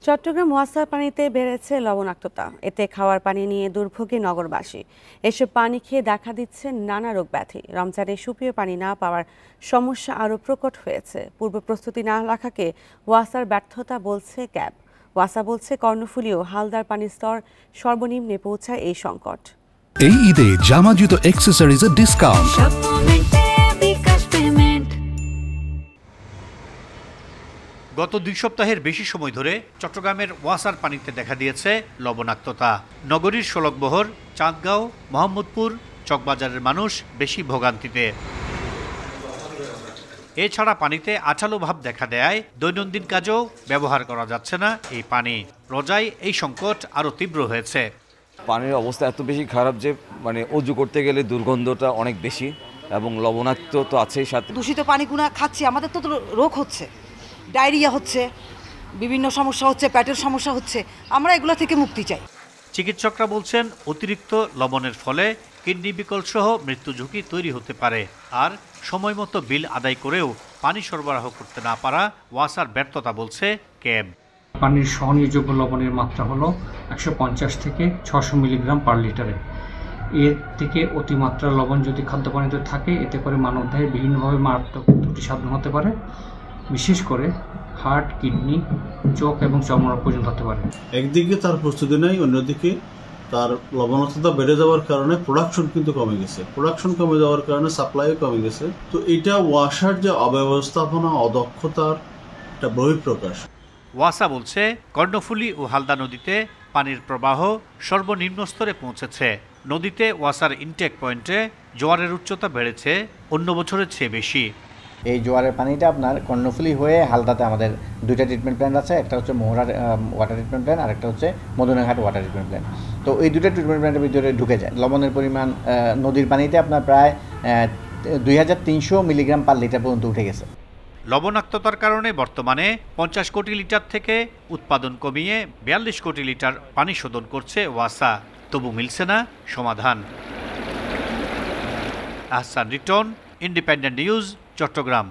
চট্টগ্রাম ওয়াসার পানিতে বেড়েছে লবণাক্ততা। এতে খাওয়ার পানি নিয়ে দুর্ভোগী নগরবাসী। এসব পানি খেয়ে দেখা দিচ্ছে নানা রোগ ব্যাধি। রমজানে সুপেয় পানি না পাওয়ার সমস্যা আরও প্রকট হয়েছে। পূর্ব প্রস্তুতি না রাখাকে ওয়াসার ব্যর্থতা বলছে ক্যাব। ওয়াসা বলছে কর্ণফুলী ও হালদার পানির স্তর সর্বনিম্নে পৌঁছায় এই সংকট। এই ঈদে জামা জুতো অ্যাক্সেসরিজের ডিসকাউন্ট। গত 2 সপ্তাহের বেশি সময় ধরে চট্টগ্রামের ওয়াসার পানিতে দেখা দিয়েছে লবণাক্ততা। নগরীর শোলকবহর, চাঁদগাঁও, মোহাম্মদপুর, চকবাজারের মানুষ বেশি ভোগান্তিতে। এছাড়া পানিতে আঠালো ভাব দেখা দেয় দৈনন্দিন কাজেও ব্যবহার করা যাচ্ছে না এই পানি। রোজায় এই সংকট আরও তীব্র হয়েছে। পানির অবস্থা এত বেশি খারাপ যে অজু করতে গেলে দুর্গন্ধটা অনেক বেশি এবং লবণাক্ত তো আছেই, সাথে দূষিত পানিগুলো খাচ্ছি, আমাদের তো রোগ হচ্ছে, ডায়রিয়া হচ্ছে, বিভিন্ন সমস্যা হচ্ছে, পেটের সমস্যা হচ্ছে। আমরা এগুলো থেকে মুক্তি চাই। চিকিৎসকরা বলছেন অতিরিক্ত লবণের ফলে কিডনি বিকল সহ মৃত্যু ঝুঁকি তৈরি হতে পারে। আর সময় মতো বিল আদায় করেও পানি সরবরাহ করতে না পারা ওয়াসার ব্যর্থতা বলছে ক্যাব। পানির সহনীয়যোগ্য লবণের মাত্রা হলো 150 থেকে 600 মিলিগ্রাম পার লিটারে। এর থেকে অতিমাত্রা লবণ যদি খাদ্য পানিতে থাকে, এতে করে মানবদেহে বিভিন্নভাবে মারাত্মক ত্রুটি সাধন হতে পারে। বিশেষ করে হার্ট, কিডনি, চোখ এবং চর্মরোগ পর্যন্ত হতে পারে। একদিকে তার প্রস্তুতি নেই, অন্যদিকে তার লবণাক্ততা বেড়ে যাওয়ার কারণে প্রোডাকশন কিন্তু কমে গেছে। প্রোডাকশন কমে যাওয়ার কারণে সাপ্লাইও কমে গেছে। তো এটা ওয়াসার যে অব্যবস্থাপনা, অদক্ষতার একটা বহিঃপ্রকাশ। ওয়াসা বলছে কর্ণফুলী ও হালদা নদীতে পানির প্রবাহ সর্বনিম্ন স্তরে পৌঁছেছে। নদীতে ওয়াসার ইনটেক পয়েন্টে জোয়ারের উচ্চতা বেড়েছে অন্য বছরের চেয়ে বেশি। এই জোয়ারের পানিটা আপনার কর্ণফুলী হয়ে হালদাতে আমাদের 2টা ট্রিটমেন্ট প্ল্যান্ট আছে। একটা হচ্ছে মোহরার ওয়াটার ট্রিটমেন্ট প্ল্যান্ট, আর একটা হচ্ছে মদনাঘাট ওয়াটার ট্রিটমেন্ট প্ল্যান্ট। তো এই 2টা ট্রিটমেন্ট প্ল্যান্টের ভিতরে ঢুকে যায়। লবণের পরিমাণ নদীর পানিতে আপনার প্রায় 2300 মিলিগ্রাম পার লিটার পর্যন্ত উঠে গেছে। লবণাক্ততার কারণে বর্তমানে 50 কোটি লিটার থেকে উৎপাদন কমিয়ে 42 কোটি লিটার পানি শোধন করছে ওয়াসা। তবু মিলছে না সমাধান। Ahsan Riton, Independent News, Chittagong.